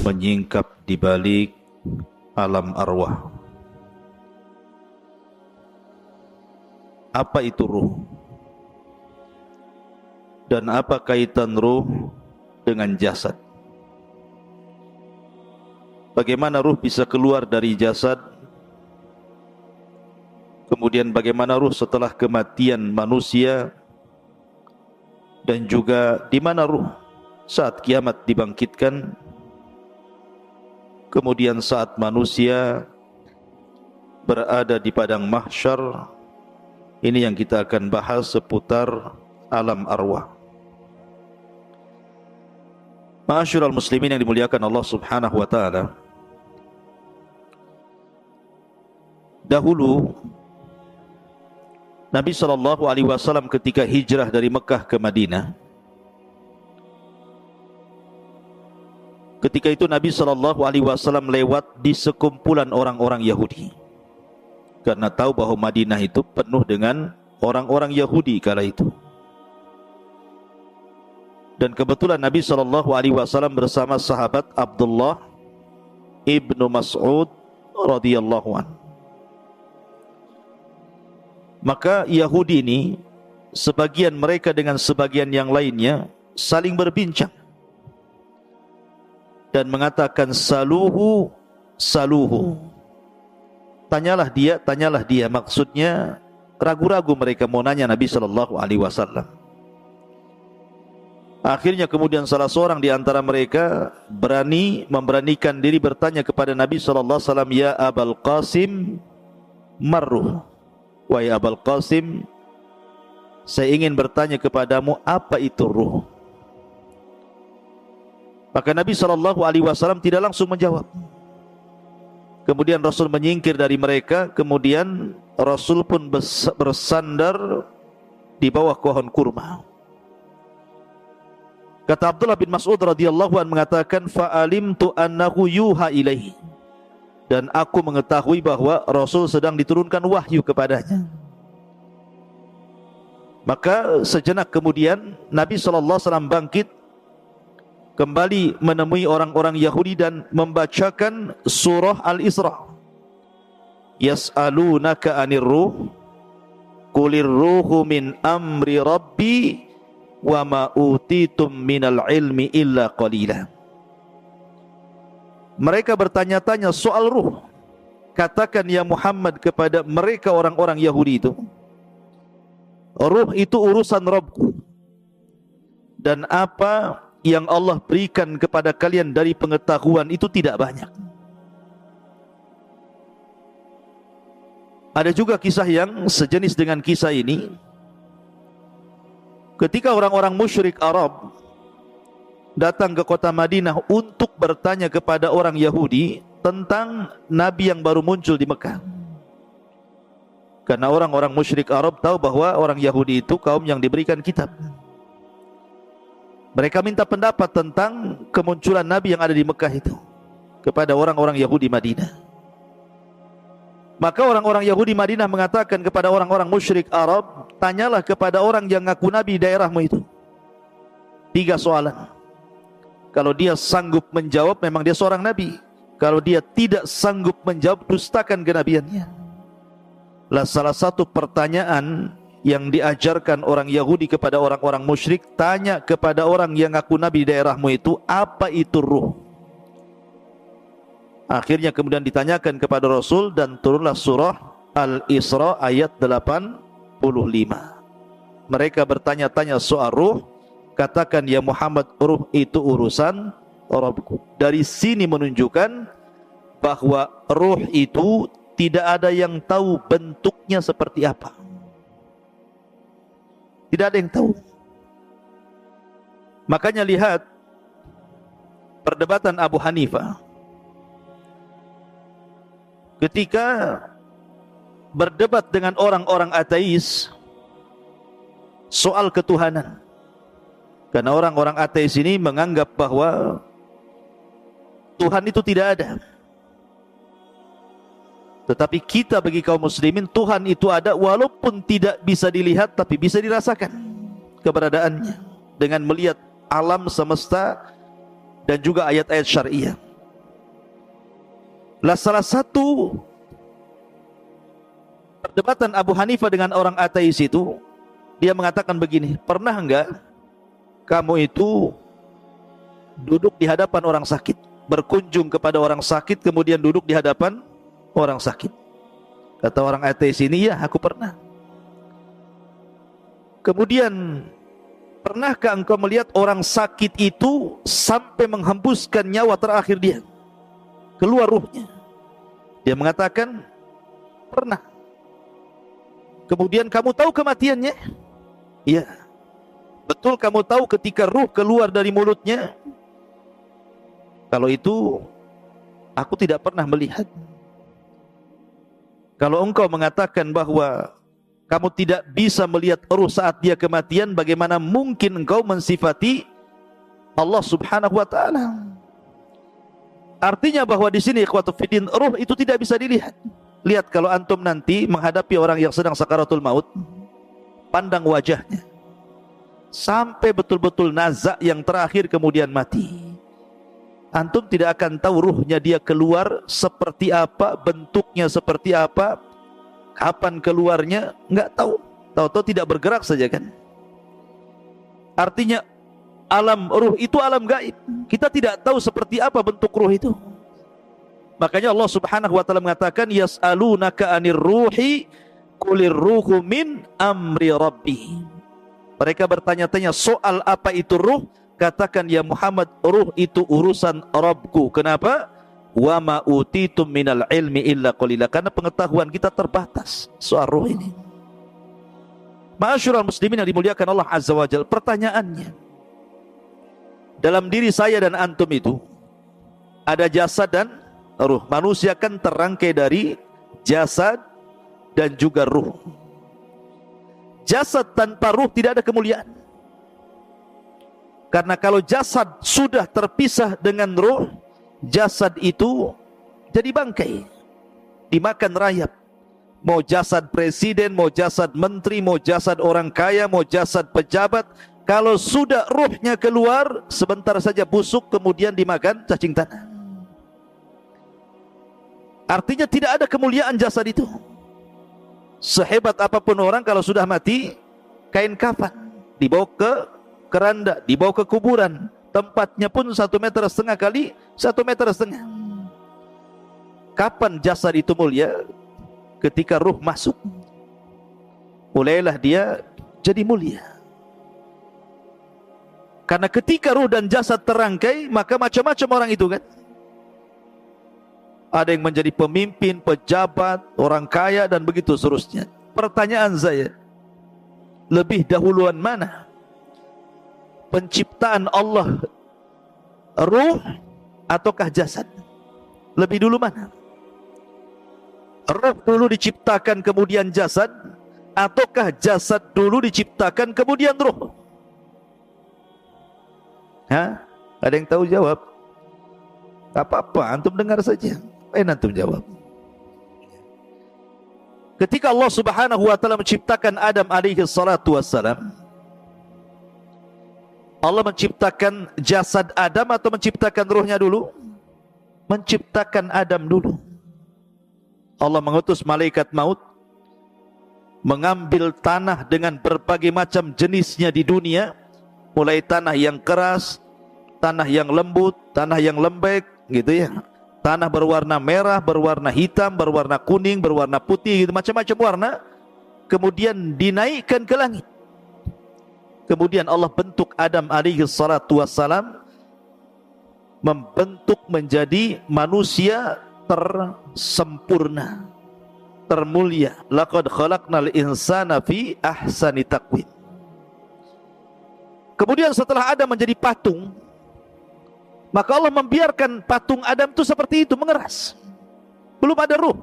Menyingkap di balik alam arwah. Apa itu ruh? Dan apa kaitan ruh dengan jasad? Bagaimana ruh bisa keluar dari jasad? Kemudian bagaimana ruh setelah kematian manusia? Dan juga di mana ruh saat kiamat dibangkitkan? Kemudian saat manusia berada di padang mahsyar, ini yang kita akan bahas seputar alam arwah. Ma'asyiral muslimin yang dimuliakan Allah Subhanahu wa taala. Dahulu Nabi SAW ketika hijrah dari Mekah ke Madinah, ketika itu Nabi SAW lewat di sekumpulan orang-orang Yahudi, karena tahu bahwa Madinah itu penuh dengan orang-orang Yahudi kala itu. Dan kebetulan Nabi SAW bersama sahabat Abdullah ibnu Mas'ud radhiyallahu anhu. Maka Yahudi ini, sebagian mereka dengan sebagian yang lainnya saling berbincang dan mengatakan saluhu, saluhu. Tanyalah dia. Maksudnya ragu-ragu mereka mau nanya Nabi SAW. Akhirnya kemudian salah seorang di antara mereka memberanikan diri bertanya kepada Nabi SAW, ya Abul Qasim, marruh. Wahai Abul Qasim, saya ingin bertanya kepadamu, apa itu ruh? Maka Nabi SAW tidak langsung menjawab. Kemudian Rasul menyingkir dari mereka. Kemudian Rasul pun bersandar di bawah pohon kurma. Kata Abdullah bin Mas'ud radhiyallahu anhu mengatakan, fa'alimtu annahu yuha ilaihi, dan aku mengetahui bahwa Rasul sedang diturunkan wahyu kepadanya. Maka sejenak kemudian Nabi SAW bangkit, kembali menemui orang-orang Yahudi dan membacakan surah Al-Isra. Yas'alunaka 'anir ruh, qulir ruhu min amri rabbi wa ma utitum minal ilmi illa qalila. Mereka bertanya-tanya soal ruh. Katakan ya Muhammad kepada mereka orang-orang Yahudi itu, ruh itu urusan Rabbku, dan apa yang Allah berikan kepada kalian dari pengetahuan itu tidak banyak. Ada juga kisah yang sejenis dengan kisah ini. Ketika orang-orang musyrik Arab datang ke kota Madinah untuk bertanya kepada orang Yahudi tentang Nabi yang baru muncul di Mekah. Karena orang-orang musyrik Arab tahu bahwa orang Yahudi itu kaum yang diberikan kitab. Mereka minta pendapat tentang kemunculan Nabi yang ada di Mekah itu kepada orang-orang Yahudi Madinah. Maka orang-orang Yahudi Madinah mengatakan kepada orang-orang musyrik Arab, tanyalah kepada orang yang ngaku Nabi di daerahmu itu 3 soalan. Kalau dia sanggup menjawab, memang dia seorang Nabi. Kalau dia tidak sanggup menjawab, dustakan kenabiannya. Lah salah satu pertanyaan yang diajarkan orang Yahudi kepada orang-orang musyrik, tanya kepada orang yang ngaku Nabi di daerahmu itu, apa itu ruh? Akhirnya kemudian ditanyakan kepada Rasul dan turunlah surah Al-Isra ayat 85. Mereka bertanya-tanya soal ruh. Katakan ya Muhammad, ruh itu urusan Rabbku. Dari sini menunjukkan bahwa ruh itu tidak ada yang tahu bentuknya seperti apa. Tidak ada yang tahu. Makanya lihat perdebatan Abu Hanifah ketika berdebat dengan orang-orang ateis soal ketuhanan. Karena orang-orang ateis ini menganggap bahwa Tuhan itu tidak ada. Tetapi kita bagi kaum muslimin, Tuhan itu ada walaupun tidak bisa dilihat, tapi bisa dirasakan keberadaannya dengan melihat alam semesta dan juga ayat-ayat syariah. Salah satu perdebatan Abu Hanifah dengan orang ateis itu, dia mengatakan begini, pernah enggak kamu itu duduk di hadapan orang sakit, berkunjung kepada orang sakit, kemudian duduk di hadapan orang sakit? Kata orang ateis ini, ya aku pernah. Kemudian, pernahkah engkau melihat orang sakit itu sampai menghembuskan nyawa terakhir dia, keluar ruhnya? Dia mengatakan, pernah. Kemudian kamu tahu kematiannya? Iya. Betul kamu tahu ketika ruh keluar dari mulutnya? Kalau itu, aku tidak pernah melihat. Kalau engkau mengatakan bahwa kamu tidak bisa melihat ruh saat dia kematian, bagaimana mungkin engkau mensifati Allah Subhanahu wa taala? Artinya bahwa di sini ikhwatu fiddin, ruh itu tidak bisa dilihat. Lihat kalau antum nanti menghadapi orang yang sedang sakaratul maut, pandang wajahnya sampai betul-betul nazak yang terakhir kemudian mati. Antum tidak akan tahu ruhnya dia keluar seperti apa, bentuknya seperti apa, kapan keluarnya, enggak tahu. Tahu-tahu tidak bergerak saja kan. Artinya alam ruh itu alam gaib. Kita tidak tahu seperti apa bentuk ruh itu. Makanya Allah Subhanahu wa taala mengatakan, yas'alunaka 'anir ruhi qulir ruhu min amri rabbi. Mereka bertanya-tanya soal apa itu ruh? Katakan ya Muhammad, ruh itu urusan Rabbku. Kenapa? Wa ma utitum minal ilmi illa qalila. Karena pengetahuan kita terbatas soal ruh ini. Ma'asyiral muslimin yang dimuliakan Allah Azza wa Jalla, pertanyaannya, dalam diri saya dan antum itu ada jasad dan ruh. Manusia kan terangkai dari jasad dan juga ruh. Jasad tanpa ruh tidak ada kemuliaan. Karena kalau jasad sudah terpisah dengan ruh, jasad itu jadi bangkai, dimakan rayap. Mau jasad presiden, mau jasad menteri, mau jasad orang kaya, mau jasad pejabat, kalau sudah ruhnya keluar, sebentar saja busuk, kemudian dimakan cacing tanah. Artinya tidak ada kemuliaan jasad itu. Sehebat apapun orang, kalau sudah mati, kain kafan dibawa ke keranda, dibawa ke kuburan, tempatnya pun 1,5 meter kali 1,5 meter. Kapan jasad itu mulia? Ketika ruh masuk, mulailah dia jadi mulia. Karena ketika ruh dan jasad terangkai, maka macam-macam orang itu kan. Ada yang menjadi pemimpin, pejabat, orang kaya, dan begitu seterusnya. Pertanyaan saya, lebih dahuluan mana? Penciptaan Allah, ruh ataukah jasad? Lebih dulu mana? Ruh dulu diciptakan kemudian jasad, ataukah jasad dulu diciptakan kemudian ruh? Hah? Ada yang tahu jawab? Tak apa-apa, antum dengar saja. Antum jawab. Ketika Allah Subhanahu wa taala menciptakan Adam alaihi salatu wassalam, Allah menciptakan jasad Adam atau menciptakan ruhnya dulu? Menciptakan Adam dulu. Allah mengutus malaikat maut, mengambil tanah dengan berbagai macam jenisnya di dunia, mulai tanah yang keras, tanah yang lembut, tanah yang lembek, gitu ya. Tanah berwarna merah, berwarna hitam, berwarna kuning, berwarna putih, gitu, macam-macam warna. Kemudian dinaikkan ke langit. Kemudian Allah bentuk Adam alaihi salatu wassalam, membentuk menjadi manusia tersempurna, termulia. Laqad khalaqnal insana fi ahsani taqwim. Kemudian setelah Adam menjadi patung, maka Allah membiarkan patung Adam itu seperti itu, mengeras. Belum ada ruh,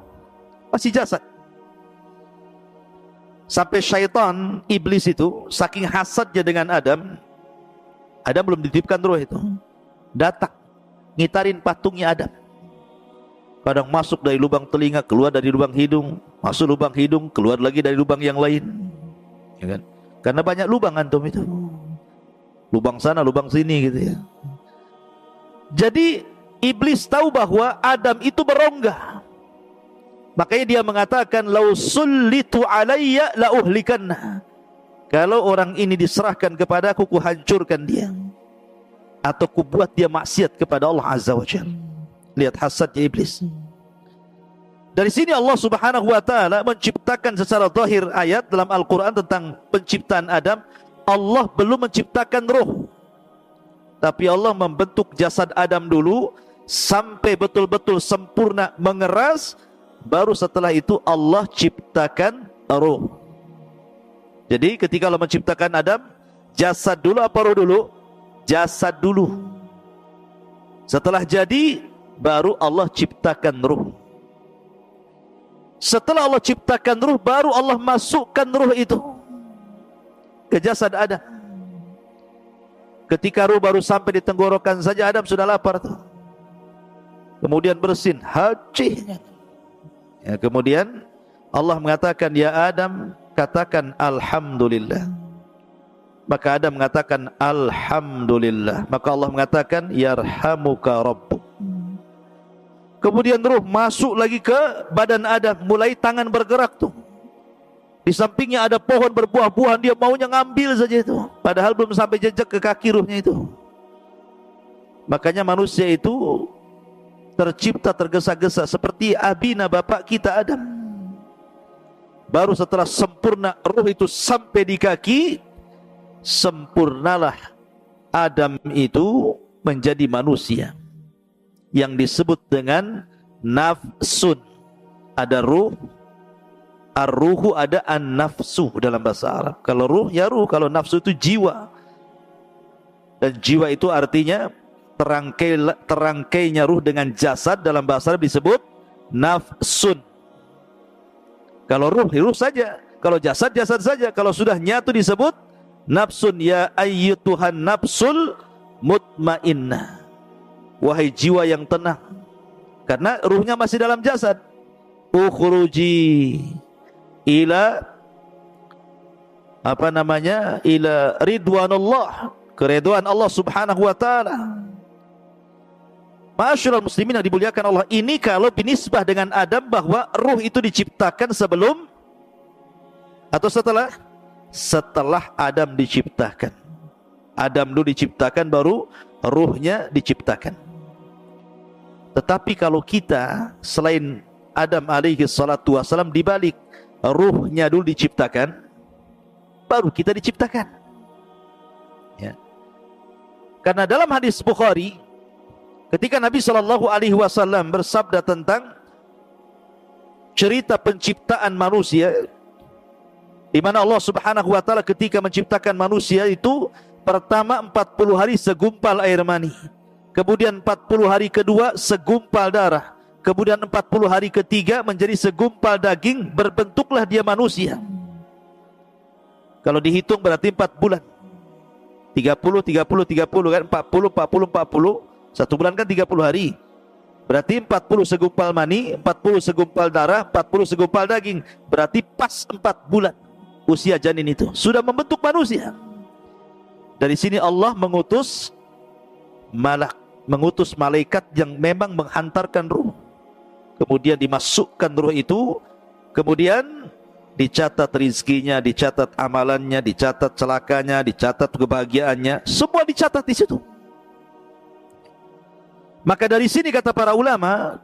masih jasad. Sampai syaitan, iblis itu, saking hasadnya dengan Adam, Adam belum dititipkan ruh itu, datang, ngitarin patungnya Adam. Kadang masuk dari lubang telinga, keluar dari lubang hidung, masuk lubang hidung, keluar lagi dari lubang yang lain, ya kan? Karena banyak lubang antum itu, lubang sana, lubang sini gitu ya. Jadi iblis tahu bahwa Adam itu berongga, makanya dia mengatakan, lau sullitu alayya la uhlikanna. Kalau orang ini diserahkan kepada aku, ku hancurkan dia, atau ku buat dia maksiat kepada Allah Azza wa Jalla. Lihat hasadnya iblis. Dari sini Allah Subhanahu wa taala menciptakan secara zahir ayat dalam Al-Qur'an tentang penciptaan Adam. Allah belum menciptakan roh, tapi Allah membentuk jasad Adam dulu sampai betul-betul sempurna, mengeras, baru setelah itu Allah ciptakan roh. Jadi ketika Allah menciptakan Adam, jasad dulu apa roh dulu? Jasad dulu. Setelah jadi, baru Allah ciptakan ruh. Setelah Allah ciptakan ruh, baru Allah masukkan ruh itu ke jasad Adam. Ketika ruh baru sampai di tenggorokan saja, Adam sudah lapar tuh. Kemudian bersin, haji. Ya, kemudian Allah mengatakan, ya Adam, katakan Alhamdulillah. Maka Adam mengatakan Alhamdulillah. Maka Allah mengatakan, yarhamuka Rabbuk. Kemudian ruh masuk lagi ke badan Adam, mulai tangan bergerak tuh. Di sampingnya ada pohon berbuah-buahan, dia maunya ngambil saja itu, padahal belum sampai jejak ke kaki ruhnya itu. Makanya manusia itu tercipta tergesa-gesa seperti abina bapak kita Adam. Baru setelah sempurna ruh itu sampai di kaki, sempurnalah Adam itu menjadi manusia yang disebut dengan nafsun. Ada ruh, ar-ruhu, ada an-nafsu dalam bahasa Arab. Kalau ruh ya ruh, kalau nafsu itu jiwa. Dan jiwa itu artinya terangkainya ruh dengan jasad, dalam bahasa Arab disebut nafsun. Kalau ruh, ruh saja. Kalau jasad, jasad saja. Kalau sudah nyatu disebut nafsun. Ya ayyutuhan nafsul mutmainnah. Wahai jiwa yang tenang, karena ruhnya masih dalam jasad. Ukhruji ila ila ridwanullah, keridhaan Allah Subhanahu wa taala. Ma'asyiral muslimin yang dimuliakan Allah, ini kalau binisbah dengan Adam, bahwa ruh itu diciptakan sebelum atau setelah? Setelah Adam diciptakan. Adam dulu diciptakan, baru ruhnya diciptakan. Tetapi kalau kita selain Adam alaihi salatu wassalam, dibalik, ruhnya dulu diciptakan, baru kita diciptakan, ya. Karena dalam hadis Bukhari, ketika Nabi SAW bersabda tentang cerita penciptaan manusia, di mana Allah Subhanahu wa taala ketika menciptakan manusia itu, pertama 40 hari segumpal air mani, kemudian 40 hari kedua segumpal darah, kemudian 40 hari ketiga menjadi segumpal daging, berbentuklah dia manusia. Kalau dihitung berarti 4 bulan. 30 kan, 40 1 bulan kan 30 hari. Berarti 40 segumpal mani, 40 segumpal darah, 40 segumpal daging. Berarti pas 4 bulan usia janin itu sudah membentuk manusia. Dari sini Allah mengutus malaikat yang memang menghantarkan ruh. Kemudian dimasukkan ruh itu, kemudian dicatat rizkinya, dicatat amalannya, dicatat celakanya, dicatat kebahagiaannya, semua dicatat di situ. Maka dari sini kata para ulama,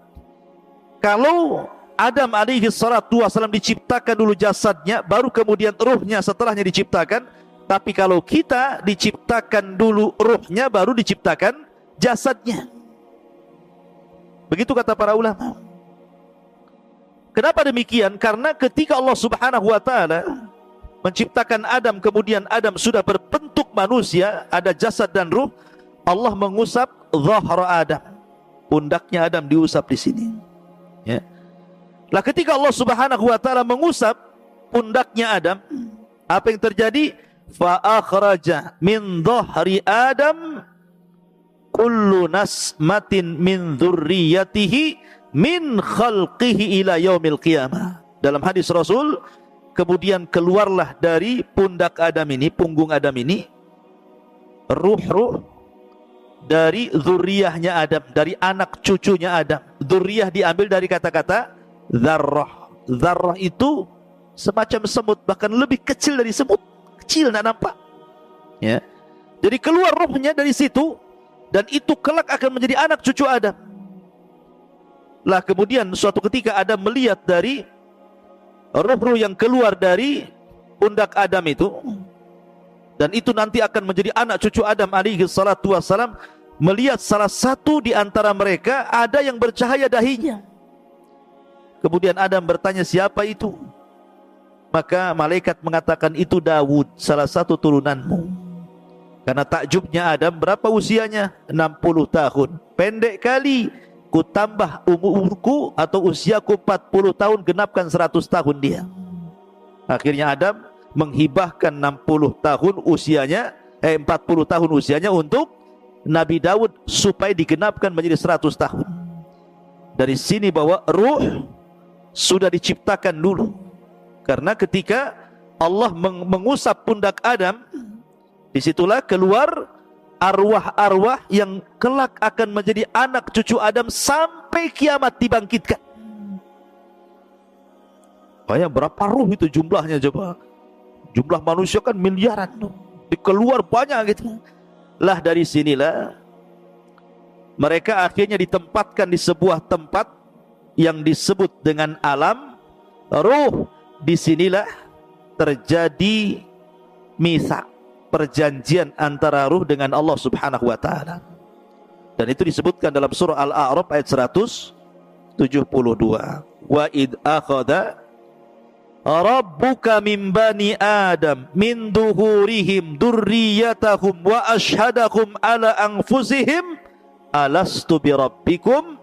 kalau Adam alaihi salatu wasallam diciptakan dulu jasadnya, baru kemudian ruhnya setelahnya diciptakan. Tapi kalau kita diciptakan dulu ruhnya, baru diciptakan jasadnya. Begitu kata para ulama. Kenapa demikian? Karena ketika Allah Subhanahu wa taala menciptakan Adam, kemudian Adam sudah berbentuk manusia, ada jasad dan ruh, Allah mengusap zahra Adam. Pundaknya Adam diusap di sini. Ya. Lah ketika Allah Subhanahu wa taala mengusap pundaknya Adam, apa yang terjadi? Fa akhraja min dhahri Adam kullu nasmatin min dzurriyyatihi min khalqihi ila yaumil qiyamah. Dalam hadis Rasul, kemudian keluarlah dari pundak Adam ini, punggung Adam ini, ruh-ruh dari zuriyahnya Adam, dari anak cucunya Adam. Zuriyah diambil dari kata-kata dzarrah. Dzarrah itu semacam semut, bahkan lebih kecil dari semut. Kecil, tidak nampak. Ya. Jadi keluar ruhnya dari situ, dan itu kelak akan menjadi anak cucu Adam. Lah kemudian suatu ketika Adam melihat dari ruh-ruh yang keluar dari pundak Adam itu, dan itu nanti akan menjadi anak cucu Adam alaihi salatu wassalam, melihat salah satu di antara mereka ada yang bercahaya dahinya. Kemudian Adam bertanya, siapa itu? Maka malaikat mengatakan, itu Dawud, salah satu turunanmu. Karena takjubnya Adam, berapa usianya? 60 tahun. Pendek kali, ku tambah umurku atau usiaku 40 tahun, genapkan 100 tahun dia. Akhirnya Adam menghibahkan 60 tahun usianya, 40 tahun usianya untuk Nabi Daud supaya digenapkan menjadi 100 tahun. Dari sini bahwa ruh sudah diciptakan dulu. Karena ketika Allah mengusap pundak Adam, disitulah keluar arwah-arwah yang kelak akan menjadi anak cucu Adam sampai kiamat dibangkitkan. Berapa ruh itu jumlahnya coba? Jumlah manusia kan miliaran, dikeluar banyak gitu. Lah dari sinilah mereka akhirnya ditempatkan di sebuah tempat yang disebut dengan alam ruh. Disinilah terjadi mitsak, perjanjian antara ruh dengan Allah subhanahu wa ta'ala. Dan itu disebutkan dalam surah Al-A'raf ayat 172. Wa id akhadha rabbuka min bani Adam min duhurihim durriyatahum wa ashhadahum ala anfusihim alastu bi rabbikum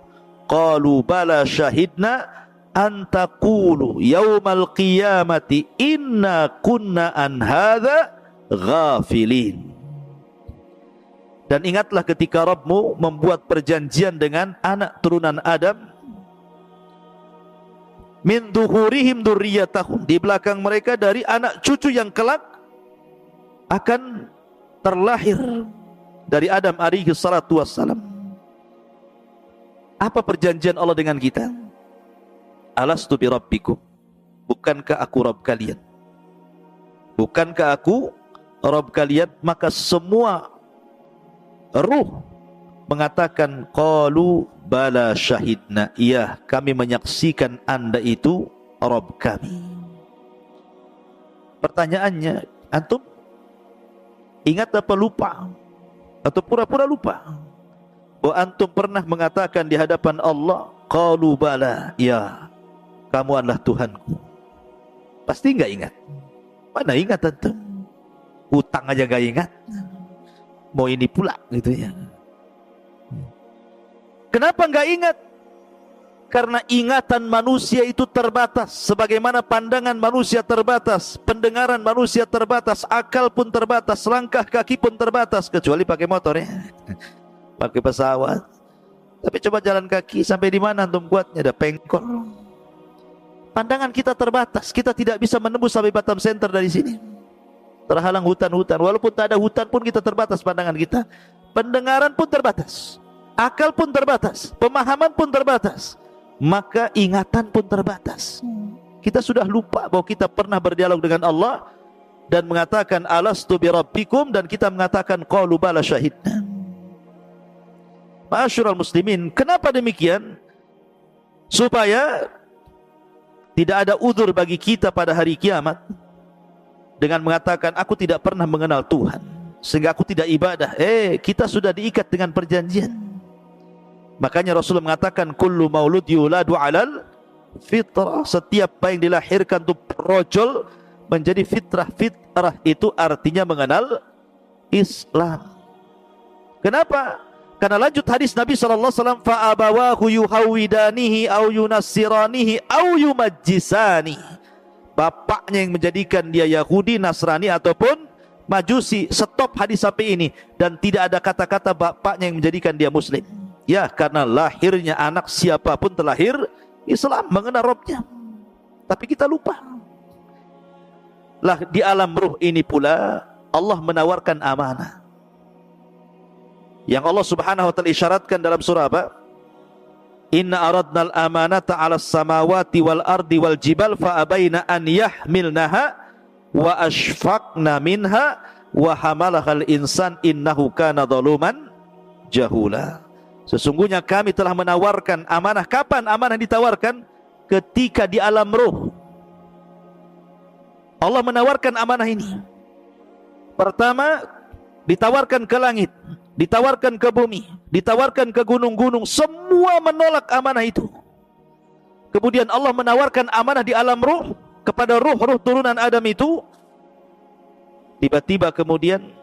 qalu bala syahidna an taqulu yaumal qiyamati inna kunna an hadza ghafilin. Dan ingatlah ketika Rabbmu membuat perjanjian dengan anak turunan Adam, min duhurihim durriyatahum, di belakang mereka dari anak cucu yang kelak akan terlahir dari Adam alaihi salatu wassalam. Apa perjanjian Allah dengan kita? Alastu bi rabbikum, bukankah aku Rabb kalian? Bukankah aku Rabb kalian? Maka semua ruh mengatakan, qalu bala syahidna, iya kami menyaksikan Anda itu Rabb kami. Pertanyaannya, antum ingat apa lupa? Atau pura-pura lupa? Bahwa antum pernah mengatakan di hadapan Allah, qalu bala, ya kamu adalah Tuhanku. Pasti enggak ingat. Mana ingat antum? Hutang aja enggak ingat, mau ini pula gitu ya. Kenapa enggak ingat? Karena ingatan manusia itu terbatas. Sebagaimana pandangan manusia terbatas, pendengaran manusia terbatas, akal pun terbatas, langkah kaki pun terbatas, kecuali pakai motor ya, pakai pesawat. Tapi coba jalan kaki, sampai di mana antum kuatnya? Ada pengkol. Pandangan kita terbatas, kita tidak bisa menembus sampai Batam Center dari sini. Terhalang hutan-hutan. Walaupun tak ada hutan pun kita terbatas pandangan kita. Pendengaran pun terbatas, akal pun terbatas, pemahaman pun terbatas, maka ingatan pun terbatas. Kita sudah lupa bahwa kita pernah berdialog dengan Allah dan mengatakan alastu bi rabbikum, dan kita mengatakan qalu bala syahidna. Ma'asyiral muslimin, kenapa demikian? Supaya tidak ada udzur bagi kita pada hari kiamat dengan mengatakan aku tidak pernah mengenal Tuhan sehingga aku tidak ibadah. Kita sudah diikat dengan perjanjian. Makanya Rasulullah mengatakan kullu maulud yuladu alal fitrah, setiap bayi yang dilahirkan itu rojol menjadi fitrah. Fitrah itu artinya mengenal Islam. Kenapa? Karena lanjut hadis Nabi SAW, fa abawahu yuhawidanihi au yunassiranihi au yumajjisani. Bapaknya yang menjadikan dia Yahudi, Nasrani ataupun Majusi. Stop hadis sampai ini, dan tidak ada kata-kata bapaknya yang menjadikan dia Muslim. Ya, karena lahirnya anak siapapun terlahir Islam, mengenal Rabbnya. Tapi kita lupa. Lah di alam ruh ini pula Allah menawarkan amanah. Yang Allah Subhanahu wa taala isyaratkan dalam surah apa? Inna aradnal amanata 'alas samawati wal ardi wal jibal fa abaina an yahmilnaha wa ashfaqna minha wa hamalahal insan innahu kana zaluman jahula. Sesungguhnya kami telah menawarkan amanah. Kapan amanah ditawarkan? Ketika di alam ruh. Allah menawarkan amanah ini. Pertama, ditawarkan ke langit, ditawarkan ke bumi, ditawarkan ke gunung-gunung. Semua menolak amanah itu. Kemudian Allah menawarkan amanah di alam ruh kepada ruh-ruh turunan Adam itu. Tiba-tiba kemudian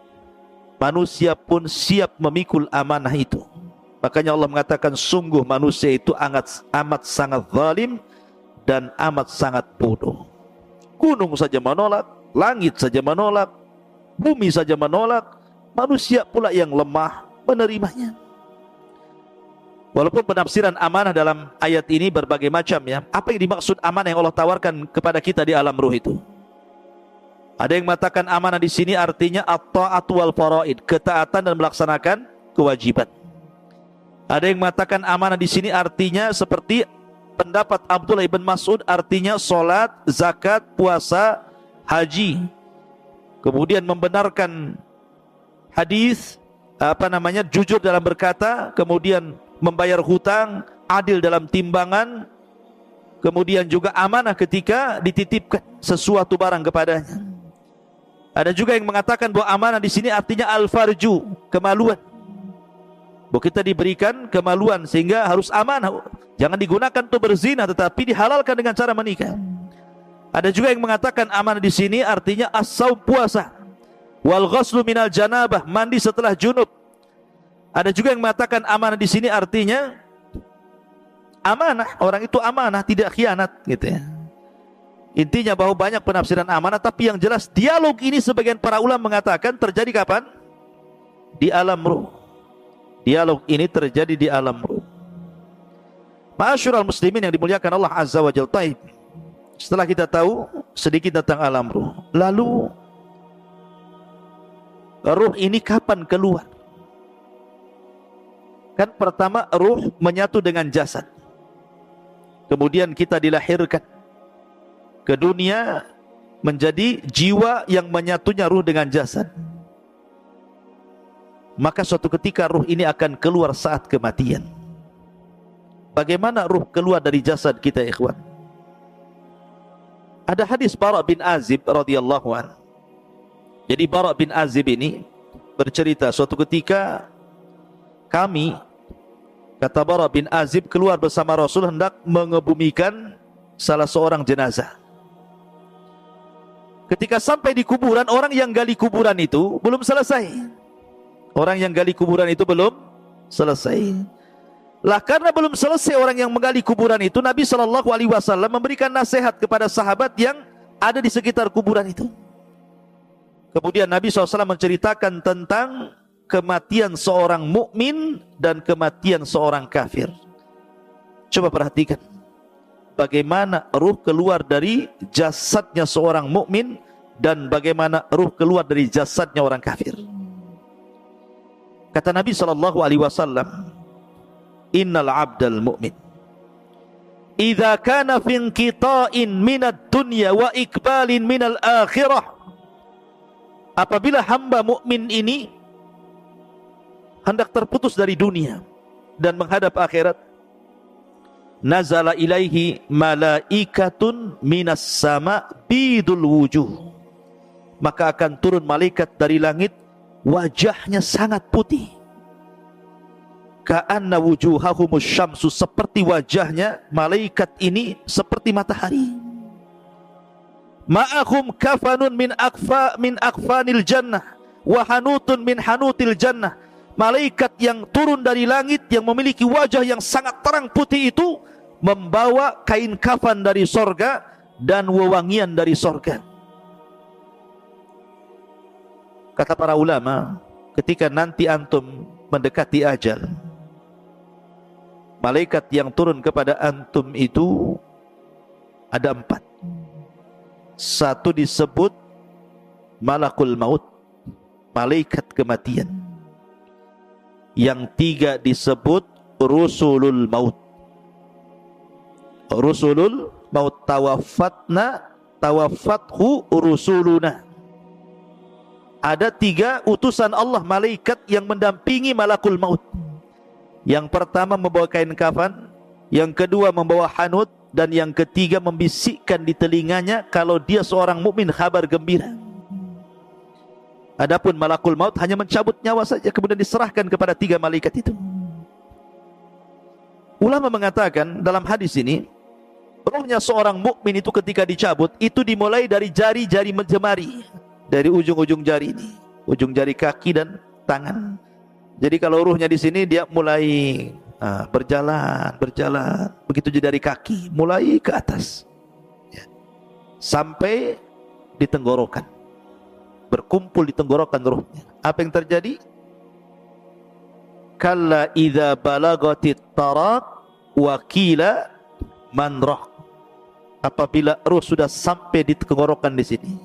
manusia pun siap memikul amanah itu. Makanya Allah mengatakan sungguh manusia itu amat sangat zalim dan amat sangat bodoh. Gunung saja menolak, langit saja menolak, bumi saja menolak, manusia pula yang lemah menerimanya. Walaupun penafsiran amanah dalam ayat ini berbagai macam ya. Apa yang dimaksud amanah yang Allah tawarkan kepada kita di alam ruh itu? Ada yang mengatakan amanah di sini artinya at-ta'atu wal faraid, ketaatan dan melaksanakan kewajiban. Ada yang mengatakan amanah di sini artinya seperti pendapat Abdullah ibn Mas'ud, artinya solat, zakat, puasa, haji. Kemudian membenarkan hadis, jujur dalam berkata, kemudian membayar hutang, adil dalam timbangan, kemudian juga amanah ketika dititipkan sesuatu barang kepadanya. Ada juga yang mengatakan bahwa amanah di sini artinya al-farju, kemaluan. Bahwa kita diberikan kemaluan sehingga harus amanah. Jangan digunakan untuk berzina, tetapi dihalalkan dengan cara menikah. Ada juga yang mengatakan amanah di sini artinya as-saum, puasa, wal ghuslu minal janabah, mandi setelah junub. Ada juga yang mengatakan amanah di sini artinya amanah, orang itu amanah, tidak khianat, gitu ya. Intinya bahwa banyak penafsiran amanah, tapi yang jelas dialog ini sebagian para ulama mengatakan terjadi kapan? Di alam ruh. Dialog ini terjadi di alam ruh. Ma'asyiral muslimin yang dimuliakan Allah Azza wa Jalla. Setelah kita tahu sedikit tentang alam ruh, lalu ruh ini kapan keluar? Kan pertama ruh menyatu dengan jasad. Kemudian kita dilahirkan ke dunia menjadi jiwa yang menyatunya ruh dengan jasad. Maka suatu ketika ruh ini akan keluar saat kematian. Bagaimana ruh keluar dari jasad kita, ikhwan? Ada hadis Bara bin Azib radhiyallahu anhu. Jadi Bara bin Azib ini bercerita suatu ketika kami, kata Bara bin Azib, keluar bersama Rasul hendak mengebumikan salah seorang jenazah. Ketika sampai di kuburan, orang yang gali kuburan itu belum selesai. Orang yang gali kuburan itu belum selesai. Lah karena belum selesai orang yang menggali kuburan itu, Nabi SAW memberikan nasihat kepada sahabat yang ada di sekitar kuburan itu. Kemudian Nabi SAW menceritakan tentang kematian seorang mukmin dan kematian seorang kafir. Coba perhatikan bagaimana ruh keluar dari jasadnya seorang mukmin dan bagaimana ruh keluar dari jasadnya orang kafir. Kata Nabi SAW, innal abdal mu'min idza kana fi inqita'in minad dunya wa ikbalin minal akhirah, apabila hamba mukmin ini hendak terputus dari dunia dan menghadap akhirat, nazala ilaihi malaikatun minas sama bidul wujuh, maka akan turun malaikat dari langit, wajahnya sangat putih, ka'anna wujuhahumus syamsu, seperti wajahnya malaikat ini seperti matahari. Ma'ahum kafanun min akfanil jannah wa hanutun min hanutil jannah. Malaikat yang turun dari langit yang memiliki wajah yang sangat terang putih itu membawa kain kafan dari sorga dan wewangian dari sorga. Kata para ulama, ketika nanti antum mendekati ajal, malaikat yang turun kepada antum itu ada 4. Satu disebut malakul maut, malaikat kematian. Yang 3 disebut rusulul maut. Rusulul maut, tawaffathu rusuluna. Ada 3 utusan Allah malaikat yang mendampingi malakul maut. Yang pertama membawa kain kafan, yang kedua membawa hanut, dan yang ketiga membisikkan di telinganya kalau dia seorang mukmin kabar gembira. Adapun malakul maut hanya mencabut nyawa saja, kemudian diserahkan kepada 3 malaikat itu. Ulama mengatakan dalam hadis ini, rohnya seorang mukmin itu ketika dicabut, itu dimulai dari jari-jari jemari, dari ujung-ujung jari ini, ujung jari kaki dan tangan. Jadi kalau ruhnya di sini, dia mulai berjalan, begitu juga dari kaki, mulai ke atas, sampai di tenggorokan, berkumpul di tenggorokan ruhnya. Apa yang terjadi? Kalla idza balagatit taraq wa qila man rah. Apabila ruh sudah sampai di tenggorokan di sini,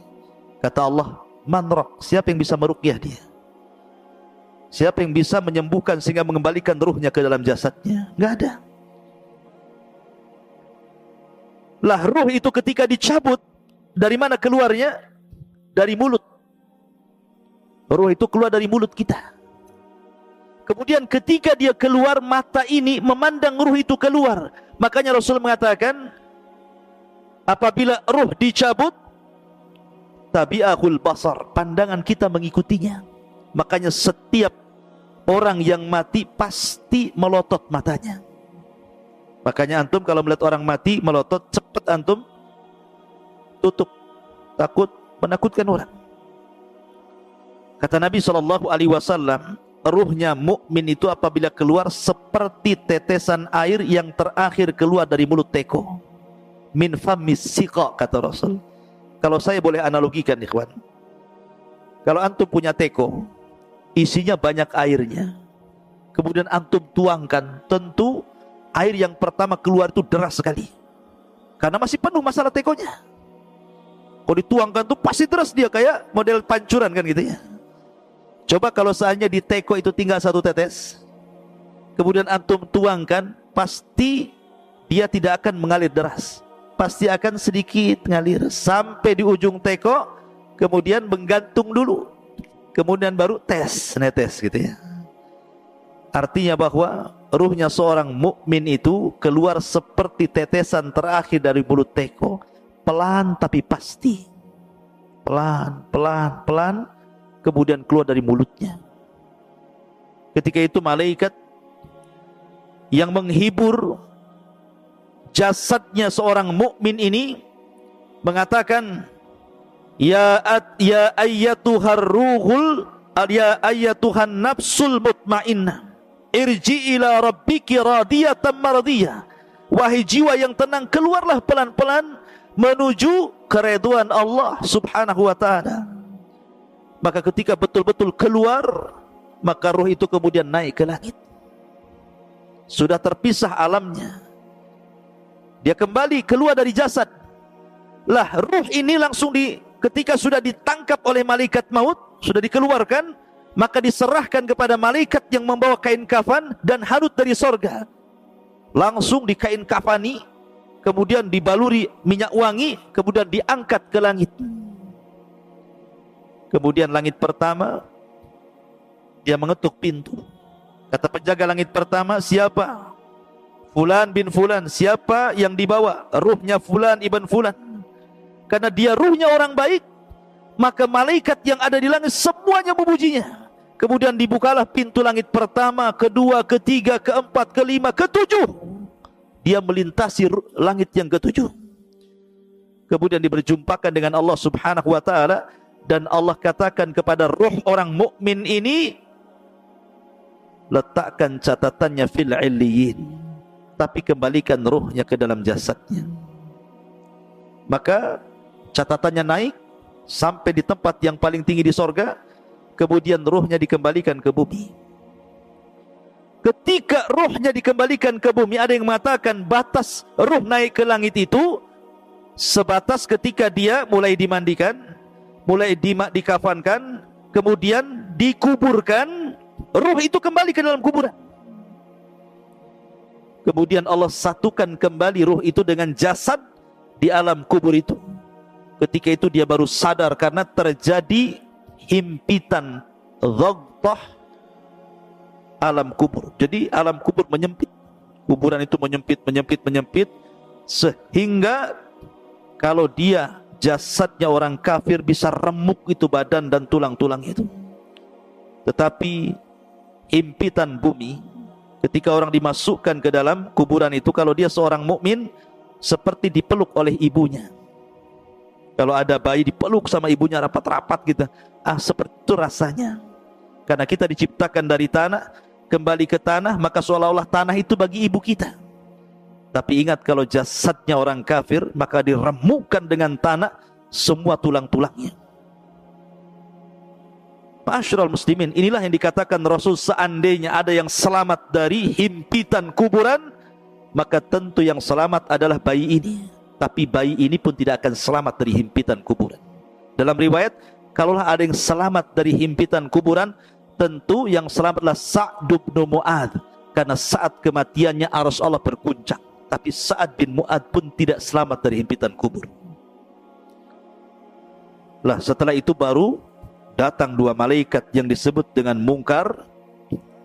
kata Allah, man rah, siapa yang bisa meruqyah dia? Siapa yang bisa menyembuhkan sehingga mengembalikan ruhnya ke dalam jasadnya? Enggak ada. Lah ruh itu ketika dicabut, dari mana keluarnya? Dari mulut. Ruh itu keluar dari mulut kita. Kemudian ketika dia keluar, mata ini memandang ruh itu keluar. Makanya Rasul mengatakan, apabila ruh dicabut, tabi'ahul basar, pandangan kita mengikutinya. Makanya setiap orang yang mati pasti melotot matanya. Makanya antum kalau melihat orang mati melotot, cepat antum tutup, takut menakutkan orang. Kata Nabi SAW, ruhnya mukmin itu apabila keluar seperti tetesan air yang terakhir keluar dari mulut teko. Min famis siqa, kata Rasul. Kalau saya boleh analogikan, ikhwan, kalau antum punya teko, isinya banyak airnya, kemudian antum tuangkan, tentu air yang pertama keluar itu deras sekali, karena masih penuh masalah tekonya. Kalau dituangkan tuh pasti deras dia, kayak model pancuran kan gitu ya. Coba kalau seandainya di teko itu tinggal 1 tetes, kemudian antum tuangkan, pasti dia tidak akan mengalir deras, pasti akan sedikit ngalir sampai di ujung teko, kemudian menggantung dulu, kemudian baru netes gitu ya. Artinya bahwa ruhnya seorang mukmin itu keluar seperti tetesan terakhir dari mulut teko, pelan tapi pasti, pelan, kemudian keluar dari mulutnya. Ketika itu malaikat yang menghibur jasadnya seorang mukmin ini mengatakan, Ya ayyatuhar ruhul, ya ayyatuhan nafsul mutmainnah, irji ila rabbiki radiyatan mardiyah. Wahai jiwa yang tenang, keluarlah pelan-pelan menuju keridhaan Allah subhanahu wa ta'ala. Maka ketika betul-betul keluar, maka ruh itu kemudian naik ke langit. Sudah terpisah alamnya, dia kembali keluar dari jasad. Lah ruh ini langsung ketika sudah ditangkap oleh malaikat maut, sudah dikeluarkan, maka diserahkan kepada malaikat yang membawa kain kafan dan hanut dari sorga. Langsung dikain kafani, kemudian dibaluri minyak wangi, kemudian diangkat ke langit. Kemudian langit pertama, dia mengetuk pintu. Kata penjaga langit pertama, siapa? Fulan bin Fulan. Siapa yang dibawa? Ruhnya Fulan ibn Fulan. Karena dia ruhnya orang baik, maka malaikat yang ada di langit semuanya memujinya. Kemudian dibukalah pintu langit pertama, kedua, ketiga, keempat, kelima, ketujuh. Dia melintasi langit yang ketujuh. Kemudian diberjumpakan dengan Allah subhanahu wa ta'ala. Dan Allah katakan kepada ruh orang mukmin ini, letakkan catatannya fil illiyin, tapi kembalikan ruhnya ke dalam jasadnya. Maka catatannya naik sampai di tempat yang paling tinggi di sorga, kemudian ruhnya dikembalikan ke bumi. ketika ruhnya dikembalikan ke bumi, ada yang mengatakan batas ruh naik ke langit itu sebatas ketika dia mulai dimandikan, mulai dikafankan, kemudian dikuburkan, ruh itu kembali ke dalam kuburan. Kemudian Allah satukan kembali ruh itu dengan jasad di alam kubur itu. Ketika itu dia baru sadar karena terjadi himpitan, dhaghtah alam kubur. Jadi alam kubur menyempit, kuburan itu menyempit sehingga kalau dia jasadnya orang kafir bisa remuk itu badan dan tulang-tulang itu. Tetapi himpitan bumi ketika orang dimasukkan ke dalam kuburan itu, kalau dia seorang mukmin seperti dipeluk oleh ibunya. Kalau ada bayi dipeluk sama ibunya rapat-rapat gitu, seperti itu rasanya. Karena kita diciptakan dari tanah, kembali ke tanah, maka seolah-olah tanah itu bagi ibu kita. Tapi ingat, kalau jasadnya orang kafir, maka diremukkan dengan tanah semua tulang-tulangnya. Ma'asyiral muslimin, inilah yang dikatakan Rasul, seandainya ada yang selamat dari himpitan kuburan, maka tentu yang selamat adalah bayi ini. Tapi bayi ini pun tidak akan selamat dari himpitan kuburan. Dalam riwayat, kalaulah ada yang selamat dari himpitan kuburan, tentu yang selamatlah Sa'd bin Mu'adz, karena saat kematiannya arsy Allah berguncang. Tapi Sa'ad bin Mu'adz pun tidak selamat dari himpitan kubur. Lah setelah itu baru datang dua malaikat yang disebut dengan Munkar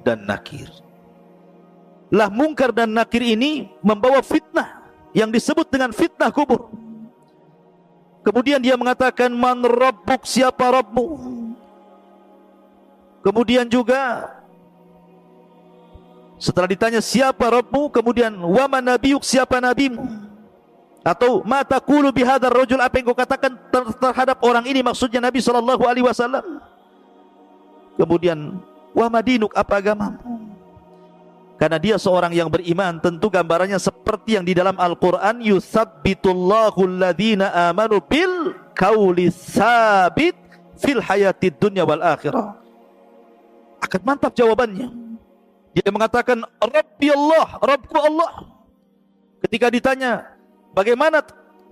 dan Nakir. Lah Munkar dan Nakir ini membawa fitnah yang disebut dengan fitnah kubur. Kemudian dia mengatakan, man rabbuk, siapa Rabbmu? Kemudian juga setelah ditanya siapa Rabbmu, kemudian wa man nabiyuk, siapa nabimu? Atau ma taqulu bihadzal rajul, apa yang kau katakan terhadap orang ini, maksudnya Nabi sallallahu alaihi wasallam. Kemudian wa madinuk, apa agamamu? Karena dia seorang yang beriman, tentu gambarannya seperti yang di dalam Al-Quran, yutsabbitullahu alladhina amanu bil qawli tsabit fil hayatid dunya wal akhirah. Akan mantap jawabannya. Dia mengatakan Rabbi Allah, Rabbku Allah. Ketika ditanya bagaimana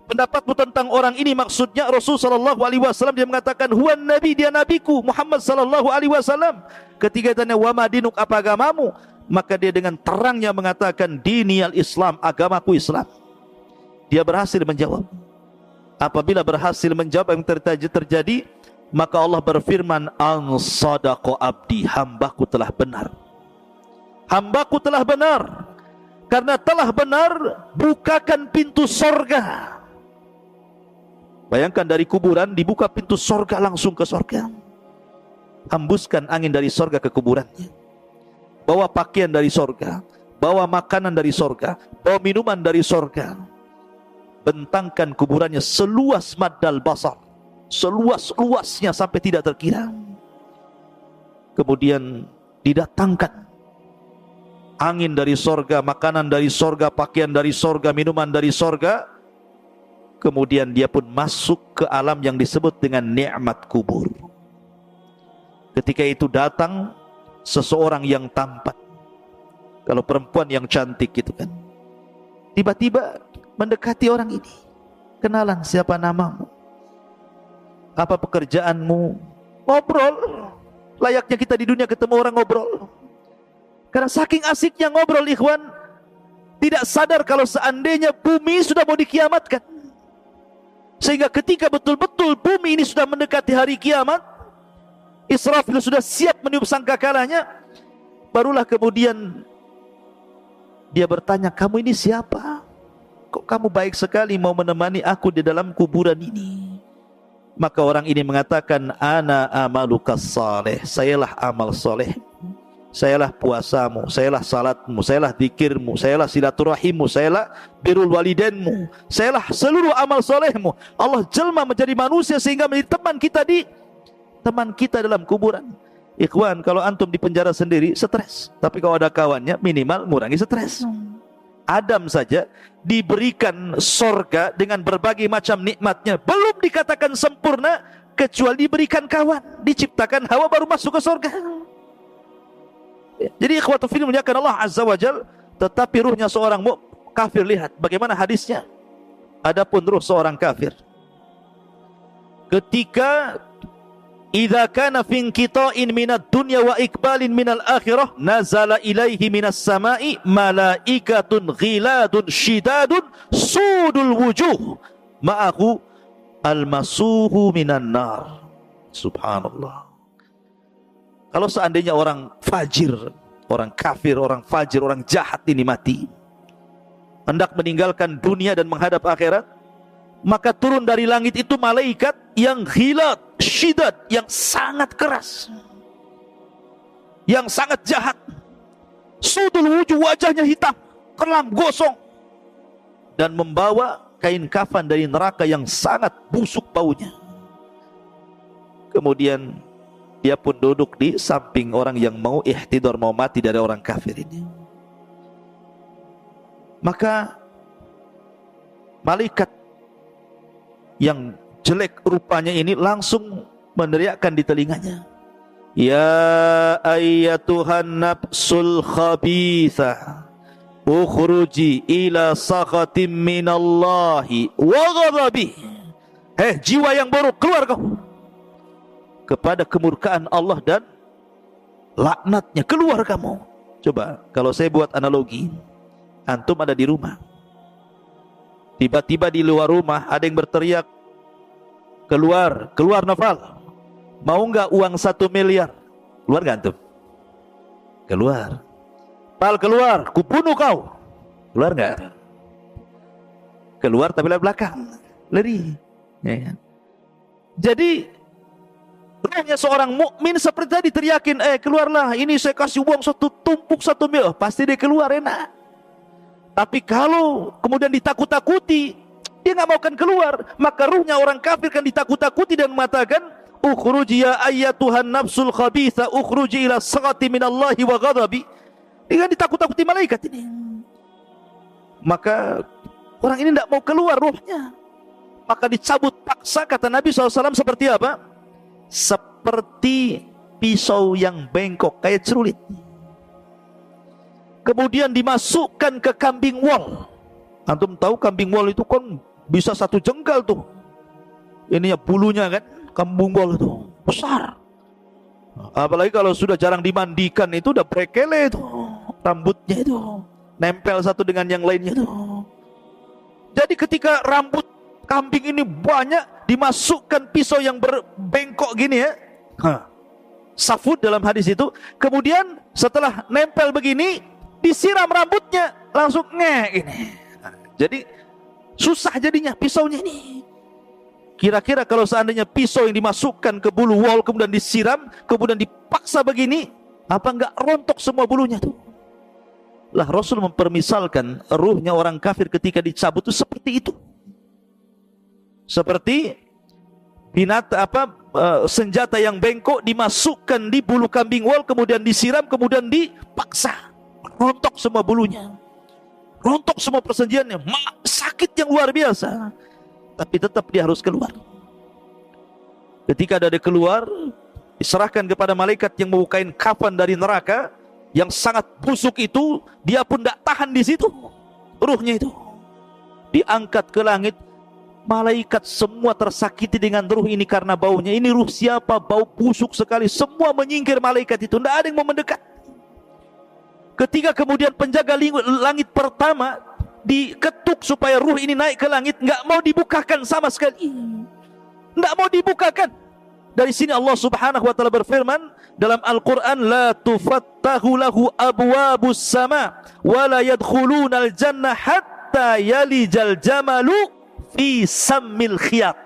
pendapatmu tentang orang ini, maksudnya Rasul sallallahu alaihi wasallam, dia mengatakan huwan nabi, dia nabiku Muhammad sallallahu alaihi wasallam. Ketika ditanya wa madinuk, apa agamamu, maka dia dengan terangnya mengatakan diniyal Islam, agamaku Islam. Dia berhasil menjawab. Apabila berhasil menjawab yang terjadi, maka Allah berfirman, an sadaqa abdi, hambaku telah benar. Hambaku telah benar. Karena telah benar, bukakan pintu sorga. Bayangkan dari kuburan dibuka pintu sorga, langsung ke sorga. Hembuskan angin dari sorga ke kuburannya. Bawa pakaian dari sorga, bawa makanan dari sorga, bawa minuman dari sorga. Bentangkan kuburannya seluas maddal basar, seluas-luasnya sampai tidak terkira. Kemudian didatangkan angin dari sorga, makanan dari sorga, pakaian dari sorga, minuman dari sorga. Kemudian dia pun masuk ke alam yang disebut dengan nikmat kubur. Ketika itu datang seseorang yang tampan, kalau perempuan yang cantik gitu kan, tiba-tiba mendekati orang ini. Kenalan, siapa namamu? Apa pekerjaanmu? Ngobrol. Layaknya kita di dunia ketemu orang ngobrol. Karena saking asiknya ngobrol, ikhwan, tidak sadar kalau seandainya bumi sudah mau dikiamatkan. Sehingga ketika betul-betul bumi ini sudah mendekati hari kiamat, Israfil sudah siap meniup sangkakalanya, barulah kemudian dia bertanya, kamu ini siapa? Kok kamu baik sekali mau menemani aku di dalam kuburan ini? Maka orang ini mengatakan, ana amalukas saleh, sayalah amal soleh, sayalah puasamu, sayalah salatmu, sayalah zikirmu, sayalah silaturahimmu, sayalah birrul walidainmu, sayalah seluruh amal solehmu. Allah jelma menjadi manusia sehingga menjadi teman kita dalam kuburan. Ikhwan, kalau antum di penjara sendiri stres, tapi kalau ada kawannya minimal mengurangi stres. Adam saja diberikan sorga dengan berbagai macam nikmatnya, belum dikatakan sempurna kecuali diberikan kawan. Diciptakan Hawa baru masuk ke sorga. Jadi ikhwatu fillah muliakan Allah azza wajal, tetapi ruhnya seorang kafir, lihat bagaimana hadisnya. Adapun ruh seorang kafir, ketika idza kana fi inqita'in minad dunya wa iqbalin minal akhirah, nazala ilaihi minas sama'i malaikatun ghiladun shidadun sudul wujuh ma'ahu almasuhu minan nar. Subhanallah. Kalau seandainya orang fajir, orang kafir, orang fajir, orang jahat ini mati, hendak meninggalkan dunia dan menghadap akhirat, maka turun dari langit itu malaikat yang ghilad, syidad, yang sangat keras, yang sangat jahat. Sudul wujuh, wajahnya hitam, kelam, gosong, dan membawa kain kafan dari neraka yang sangat busuk baunya. Kemudian dia pun duduk di samping orang yang mau ihtidar, mau mati dari orang kafir ini. Maka malaikat yang jelek rupanya ini langsung meneriakkan di telinganya, ya ayyatuhan nafsul khabithah ukhruji ila sakhatim minallahi wa ghadabih. Jiwa yang buruk, keluar kau kepada kemurkaan Allah dan laknatnya, keluar kamu. Coba kalau saya buat analogi, antum ada di rumah, tiba-tiba di luar rumah ada yang berteriak, keluar, keluar Noval, mau nggak uang 1 miliar? Keluar nggak antum? Keluar. Pal, keluar, kubunuh kau. Keluar nggak? Keluar tapi lewat belakang, lari. Ya. Jadi ruhnya seorang mukmin seperti tadi teriakin, keluarlah, ini saya kasih uang tumpuk 1 miliar, pasti dia keluar enak. Tapi kalau kemudian ditakut-takuti, dia nggak mau kan keluar, maka ruhnya orang kafir kan ditakut-takuti dan mengatakan, ukhruji ya ayyatuhan nafsul khabitha ukhruji ila saghati minallahi wa ghadabi. Dia kan ditakut-takuti malaikat ini. Maka orang ini tidak mau keluar ruhnya, maka dicabut paksa, kata Nabi SAW, seperti apa? Seperti pisau yang bengkok, kayak celurit. Kemudian dimasukkan ke kambing wol. Antum tahu kambing wol itu kan bisa 1 jengkal tuh, ininya bulunya kan, kambing wol itu besar. Apalagi kalau sudah jarang dimandikan, itu udah brekele itu, rambutnya itu nempel satu dengan yang lainnya itu. Jadi ketika rambut kambing ini banyak, dimasukkan pisau yang berbengkok gini ya, safud dalam hadis itu. Kemudian setelah nempel begini, disiram rambutnya, langsung gini. Jadi susah jadinya pisaunya ini. Kira-kira kalau seandainya pisau yang dimasukkan ke bulu wol, kemudian disiram, kemudian dipaksa begini, apa enggak rontok semua bulunya tuh? Lah Rasul mempermisalkan ruhnya orang kafir ketika dicabut itu seperti itu. Seperti senjata yang bengkok dimasukkan di bulu kambing wol, kemudian disiram, kemudian dipaksa, rontok semua bulunya, rontok semua persendiannya, sakit yang luar biasa. Tapi tetap dia harus keluar. Ketika dia keluar, diserahkan kepada malaikat yang membawa kain kafan dari neraka yang sangat busuk itu. Dia pun tidak tahan di situ, ruhnya itu diangkat ke langit. Malaikat semua tersakiti dengan ruh ini karena baunya. Ini ruh siapa? Bau busuk sekali. Semua menyingkir malaikat itu, tidak ada yang mau mendekat. Ketika kemudian penjaga langit pertama diketuk supaya ruh ini naik ke langit, nggak mau dibukakan sama sekali, nggak mau dibukakan. Dari sini Allah Subhanahu wa taala berfirman dalam Al-Qur'an, la tufattahu lahu abwabus sama wa la yadkhuluna al-jannah hatta yalijal jamalu fi sammil khiyat.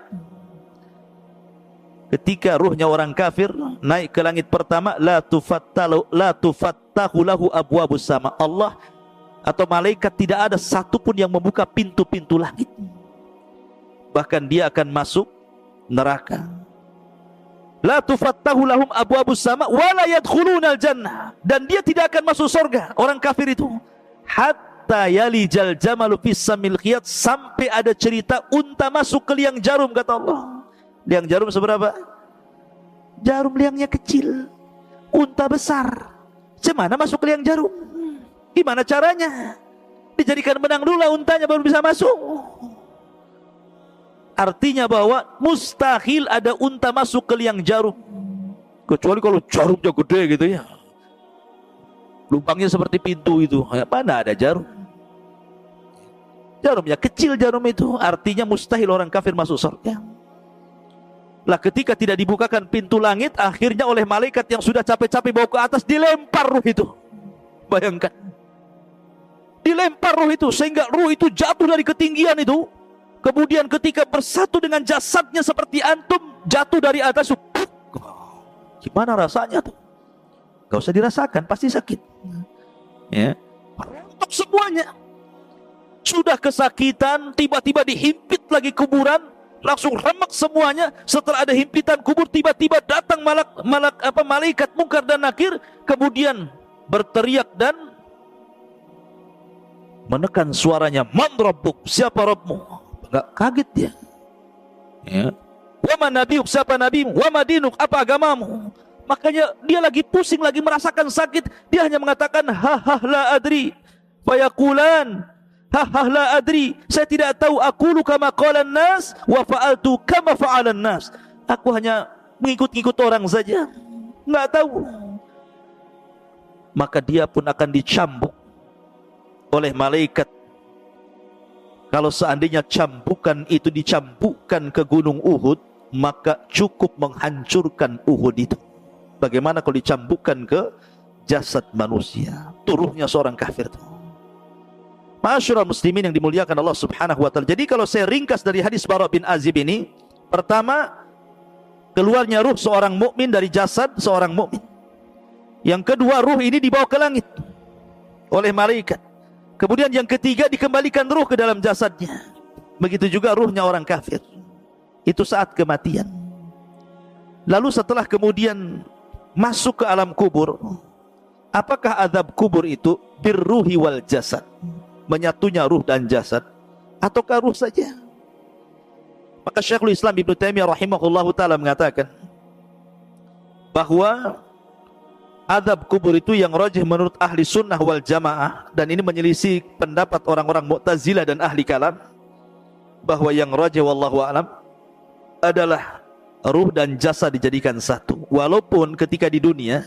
Ketika ruhnya orang kafir naik ke langit pertama, la tufattahu lahu abwabus sama, Allah atau malaikat tidak ada satupun yang membuka pintu-pintu langit, bahkan dia akan masuk neraka. La tufattahu lahum abwabus sama wa la yadkhulunal jannah, dan dia tidak akan masuk surga orang kafir itu hatta yalijal jamalu fis samil khiyat, sampai ada cerita unta masuk ke liang jarum, kata Allah. Liang jarum seberapa? Jarum liangnya kecil, unta besar. Cemana masuk ke liang jarum? Gimana caranya? Dijadikan benang dulu lah untanya baru bisa masuk. Artinya bahwa mustahil ada unta masuk ke liang jarum, kecuali kalau jarumnya gede gitu ya, lubangnya seperti pintu itu. Mana ada jarum? Jarumnya kecil, jarum itu. Artinya mustahil orang kafir masuk surga. Lah ketika tidak dibukakan pintu langit, akhirnya oleh malaikat yang sudah capek-capek bawa ke atas, dilempar ruh itu. Bayangkan, dilempar ruh itu sehingga ruh itu jatuh dari ketinggian itu. Kemudian ketika bersatu dengan jasadnya seperti antum, jatuh dari atas. Gimana rasanya tuh? Gak usah dirasakan, pasti sakit. Ya, untuk semuanya. Sudah kesakitan, tiba-tiba dihimpit lagi kuburan, langsung remek semuanya. Setelah ada himpitan kubur, tiba-tiba datang malaikat Munkar dan Nakir, kemudian berteriak dan menekan suaranya, "Man Rabbuk?" Siapa Rabbmu? Enggak kaget dia. Ya. "Wa man nabiyuk?" Siapa nabimu? "Wa madinuk?" Apa agamamu? Makanya dia lagi pusing, lagi merasakan sakit, dia hanya mengatakan, "Ha la adri." Fayaqulan, "Ha la adri." Saya tidak tahu. "Aqulu kama qalan nas wa fa'altu kama fa'alan nas." Aku hanya mengikut-ikut orang saja, enggak tahu. Maka dia pun akan dicambuk oleh malaikat. Kalau seandainya cambukan itu dicambukkan ke gunung Uhud, maka cukup menghancurkan Uhud itu. Bagaimana kalau dicambukkan ke jasad manusia? Turuhnya seorang kafir itu. Ma'asyiral muslimin yang dimuliakan Allah Subhanahu wa taala. Jadi kalau saya ringkas dari hadis Bara' bin Azib ini, pertama, keluarnya ruh seorang mukmin dari jasad seorang mukmin. Yang kedua, ruh ini dibawa ke langit oleh malaikat. Kemudian yang ketiga, dikembalikan ruh ke dalam jasadnya. Begitu juga ruhnya orang kafir. Itu saat kematian. Lalu setelah kemudian masuk ke alam kubur, apakah azab kubur itu birruhi wal jasad, menyatunya ruh dan jasad, ataukah ruh saja? Maka Syekhul Islam Ibnu Taimiyah rahimahullahu taala mengatakan bahwa azab kubur itu yang rajih menurut ahli sunnah wal jamaah, dan ini menyelisih pendapat orang-orang Mu'tazilah dan ahli kalam, bahwa yang rajih wallahu alam adalah ruh dan jasad dijadikan satu. Walaupun ketika di dunia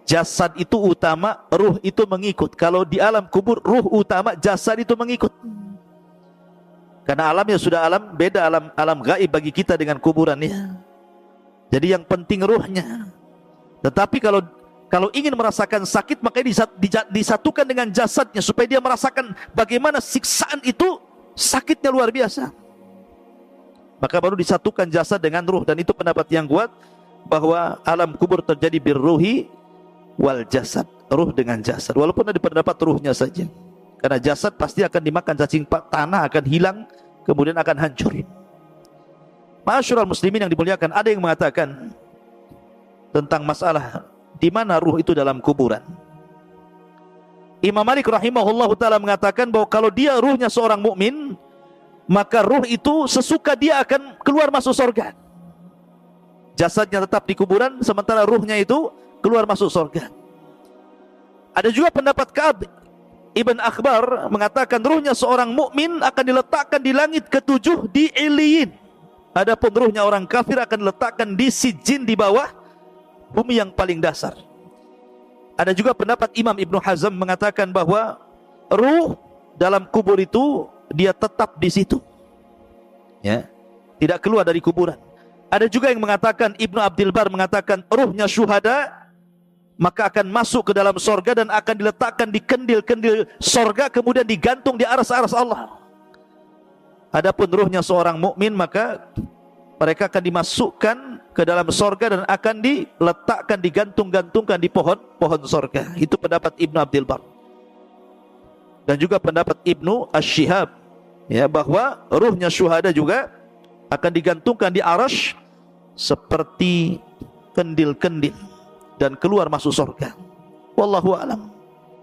jasad itu utama, ruh itu mengikut. Kalau di alam kubur, ruh utama, jasad itu mengikut. Karena alamnya sudah alam beda, alam gaib bagi kita dengan kuburannya. Jadi yang penting ruhnya. Tetapi kalau ingin merasakan sakit, maka disatukan dengan jasadnya supaya dia merasakan bagaimana siksaan itu, sakitnya luar biasa. Maka baru disatukan jasad dengan ruh, dan itu pendapat yang kuat bahwa alam kubur terjadi birruhi wal jasad, ruh dengan jasad. Walaupun ada pendapat ruhnya saja, karena jasad pasti akan dimakan cacing tanah, akan hilang, kemudian akan hancur. Ma'asyiral muslimin yang dimuliakan, ada yang mengatakan tentang masalah di mana ruh itu dalam kuburan. Imam Malik rahimahullahu taala mengatakan bahwa kalau dia ruhnya seorang mukmin, maka ruh itu sesuka dia akan keluar masuk surga. Jasadnya tetap di kuburan, sementara ruhnya itu keluar masuk surga. Ada juga pendapat Ka'ab Ibn Akhbar mengatakan ruhnya seorang mukmin akan diletakkan di langit ketujuh di Iliyin. Adapun ruhnya orang kafir akan diletakkan di Sijin, di bawah bumi yang paling dasar. Ada juga pendapat Imam Ibnu Hazm mengatakan bahwa ruh dalam kubur itu dia tetap di situ, ya, tidak keluar dari kuburan. Ada juga yang mengatakan, Ibnu Abdul Bar mengatakan ruhnya syuhada maka akan masuk ke dalam sorga dan akan diletakkan di kendil-kendil sorga, kemudian digantung di aras-aras Allah. Adapun ruhnya seorang mukmin, maka mereka akan dimasukkan ke dalam sorga dan akan diletakkan, digantung-gantungkan di pohon sorga. Itu pendapat Ibnu Abdul Bar. Dan juga pendapat Ibnu Ash-Shihab, ya, bahwa ruhnya syuhada juga akan digantungkan di arasy seperti kendil-kendil dan keluar masuk surga. Wallahu a'lam.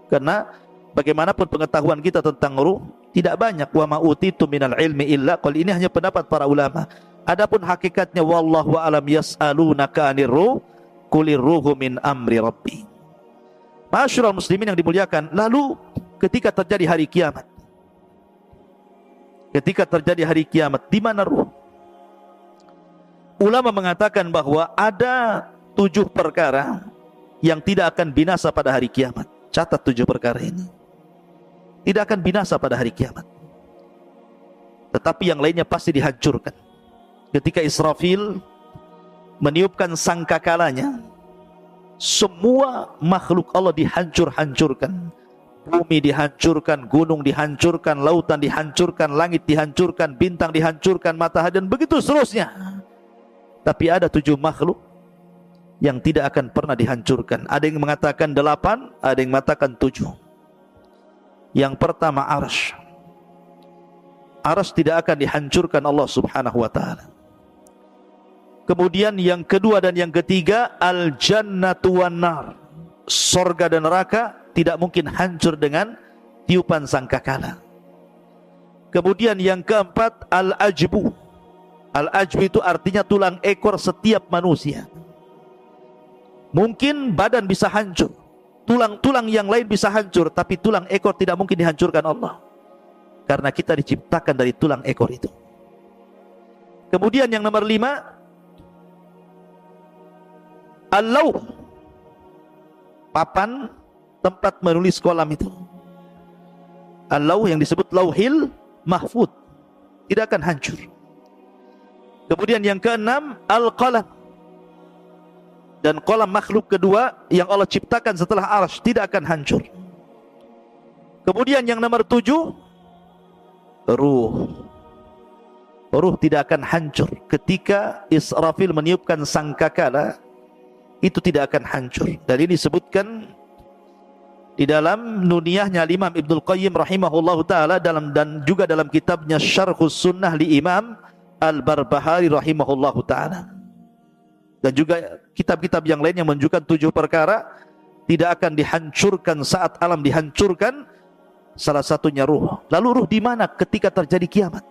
Karena bagaimanapun pengetahuan kita tentang ruh tidak banyak. Wa ma utitu minal ilmi illa qal. Ini hanya pendapat para ulama. Adapun hakikatnya wallahu a'lam, yas'alunaka 'anir ruh qulir ruhu min amri rabbi. Ma'asyiral muslimin yang dimuliakan, lalu ketika terjadi hari kiamat, di mana ruh? Ulama mengatakan bahwa ada 7 perkara yang tidak akan binasa pada hari kiamat. Catat 7 perkara ini. Tidak akan binasa pada hari kiamat, tetapi yang lainnya pasti dihancurkan. Ketika Israfil meniupkan sangkakalanya, semua makhluk Allah dihancurkan. Bumi dihancurkan, gunung dihancurkan, lautan dihancurkan, langit dihancurkan, bintang dihancurkan, matahari, dan begitu seterusnya. Tapi ada 7 makhluk yang tidak akan pernah dihancurkan. Ada yang mengatakan 8, ada yang mengatakan 7. Yang pertama, arsy. Arsy tidak akan dihancurkan Allah subhanahu wa ta'ala. Kemudian yang kedua dan yang ketiga, al-jannatu wan nar. Surga dan neraka tidak mungkin hancur dengan tiupan sangkakala. Kemudian yang keempat, al-ajbu. Al-ajbu itu artinya tulang ekor setiap manusia. Mungkin badan bisa hancur, tulang-tulang yang lain bisa hancur, tapi tulang ekor tidak mungkin dihancurkan Allah, karena kita diciptakan dari tulang ekor itu. Kemudian yang nomor 5, al-lauh, papan tempat menulis kolam itu. Al-lauh yang disebut lauhil mahfud tidak akan hancur. Kemudian yang keenam, al-qalam, dan kolam makhluk kedua yang Allah ciptakan setelah arsy tidak akan hancur. Kemudian yang nomor 7, ruh. Ruh tidak akan hancur. Ketika Israfil meniupkan sangkakala, itu tidak akan hancur. Dan ini disebutkan di dalam nuniyahnya Imam Ibnul Qayyim rahimahullahu ta'ala, dan juga dalam kitabnya Syarhus Sunnah li Imam Al-Barbahari rahimahullahu ta'ala, dan juga kitab-kitab yang lain yang menunjukkan 7 perkara tidak akan dihancurkan saat alam dihancurkan. Salah satunya ruh. Lalu ruh di mana ketika terjadi kiamat?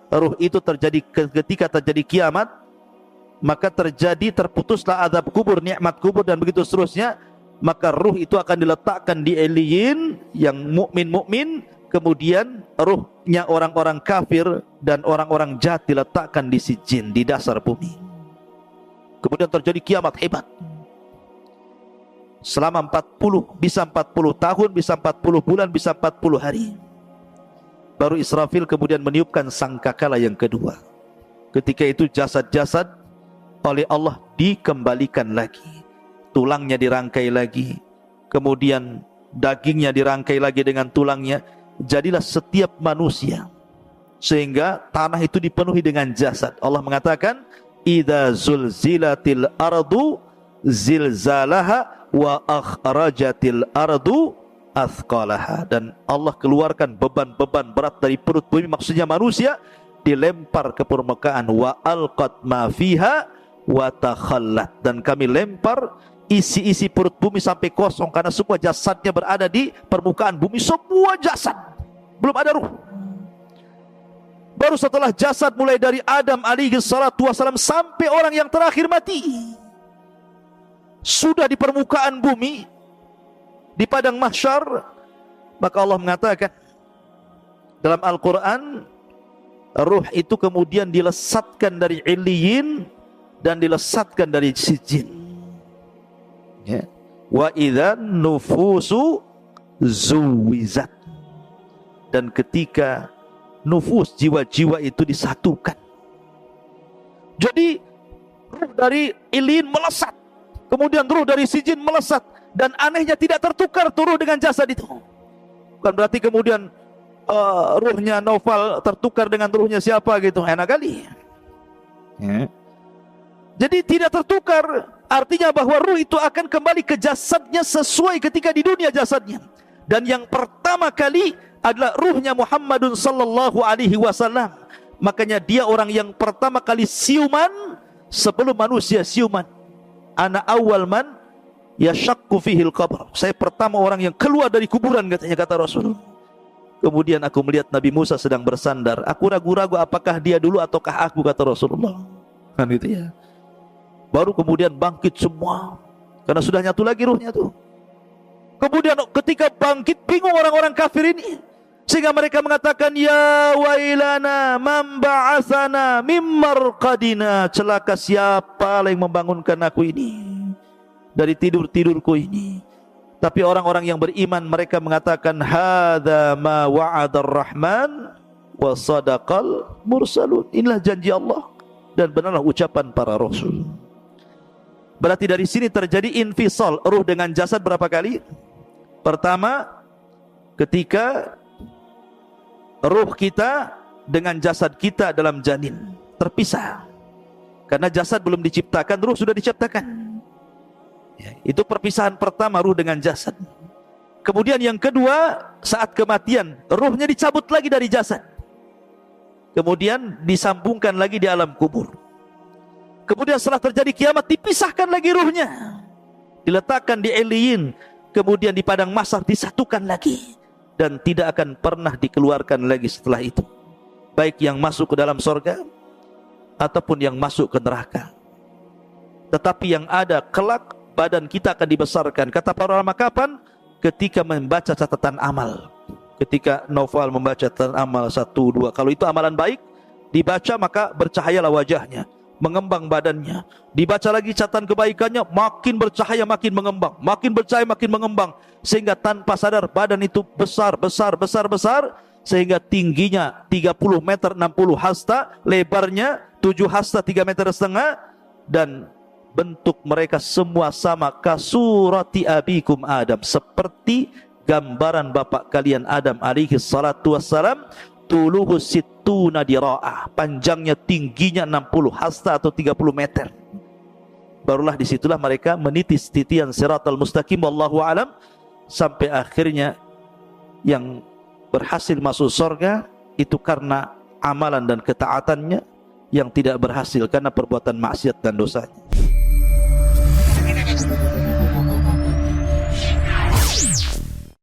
Ruh itu terjadi ketika terjadi kiamat, maka terputuslah azab kubur, nikmat kubur, dan begitu seterusnya. Maka ruh itu akan diletakkan di Eliyin yang mukmin, kemudian ruhnya orang-orang kafir dan orang-orang jahat diletakkan di Sijin, di dasar bumi. Kemudian terjadi kiamat hebat. Selama 40, bisa 40 tahun, bisa 40 bulan, bisa 40 hari. Baru Israfil kemudian meniupkan sangkakala yang kedua. Ketika itu jasad-jasad oleh Allah dikembalikan lagi. Tulangnya dirangkai lagi, kemudian dagingnya dirangkai lagi dengan tulangnya. Jadilah setiap manusia, sehingga tanah itu dipenuhi dengan jasad. Allah mengatakan, idza zulzilatil ardu zilzalaha wa akhrajatil ardu athqalaha. Dan Allah keluarkan beban-beban berat dari perut bumi, maksudnya manusia, dilempar ke permukaan. Wa alqat ma fiha wa takhallat. Dan kami lempar isi-isi perut bumi sampai kosong, karena semua jasadnya berada di permukaan bumi. Semua jasad, belum ada ruh. Baru setelah jasad, mulai dari Adam alaihi salatu wassalam sampai orang yang terakhir mati, sudah di permukaan bumi, di padang mahsyar, maka Allah mengatakan dalam Al-Quran, ruh itu kemudian dilesatkan dari Iliyin dan dilesatkan dari Sijin. Ya. Wa idzan nufusu zuwizat. Dan ketika nufus, jiwa-jiwa itu disatukan. Jadi ruh dari Iliyin melesat, kemudian ruh dari Sijin melesat, dan anehnya tidak tertukar tuh ruh dengan jasad itu. Bukan berarti kemudian ruhnya Naufal tertukar dengan ruhnya siapa gitu, enak kali. Ya. Jadi tidak tertukar, artinya bahwa ruh itu akan kembali ke jasadnya sesuai ketika di dunia jasadnya. Dan yang pertama kali adalah ruhnya Muhammadun sallallahu alaihi wasallam. Makanya dia orang yang pertama kali siuman sebelum manusia siuman. Ana awal man yashaqqu fihil qabr. Saya pertama orang yang keluar dari kuburan, katanya, kata Rasul. Kemudian aku melihat Nabi Musa sedang bersandar. Aku ragu-ragu apakah dia dulu ataukah aku, kata Rasulullah. Kan gitu ya. Baru kemudian bangkit semua, karena sudah nyatu lagi ruhnya tuh. Kemudian ketika bangkit bingung orang-orang kafir ini, sehingga mereka mengatakan, ya wailana man ba'atsana mim marqadina, celaka siapa yang membangunkan aku ini dari tidur-tidurku ini. Tapi orang-orang yang beriman mereka mengatakan, hadza ma wa'adar rahman wa sadaqal mursalun, inilah janji Allah dan benarlah ucapan para rasul. Berarti dari sini terjadi infisal ruh dengan jasad berapa kali? Pertama, ketika ruh kita dengan jasad kita dalam janin terpisah, karena jasad belum diciptakan, ruh sudah diciptakan. Ya, itu perpisahan pertama, ruh dengan jasad. Kemudian yang kedua, saat kematian ruhnya dicabut lagi dari jasad, kemudian disambungkan lagi di alam kubur. Kemudian setelah terjadi kiamat dipisahkan lagi ruhnya, diletakkan di Eliyin, kemudian di padang mahsyar disatukan lagi, dan tidak akan pernah dikeluarkan lagi setelah itu, baik yang masuk ke dalam surga ataupun yang masuk ke neraka. Tetapi yang ada kelak, badan kita akan dibesarkan. Kata para ulama kapan? Ketika membaca catatan amal. Ketika Naufal membaca catatan amal 1, 2, kalau itu amalan baik dibaca, maka bercahayalah wajahnya, mengembang badannya. Dibaca lagi catatan kebaikannya, makin bercahaya makin mengembang, makin bercahaya makin mengembang, sehingga tanpa sadar badan itu besar, sehingga tingginya 30 meter 60 hasta, lebarnya 7 hasta 3,5 meter, dan bentuk mereka semua sama, kasurati abikum Adam, seperti gambaran bapak kalian Adam alaihi salatu wassalam. Tuluhu sittuna dira'ah, panjangnya tingginya 60 hasta atau 30 meter. Barulah disitulah mereka menitis titian siratal mustaqim, wallahu alam, sampai akhirnya yang berhasil masuk surga itu karena amalan dan ketaatannya, yang tidak berhasil karena perbuatan maksiat dan dosanya.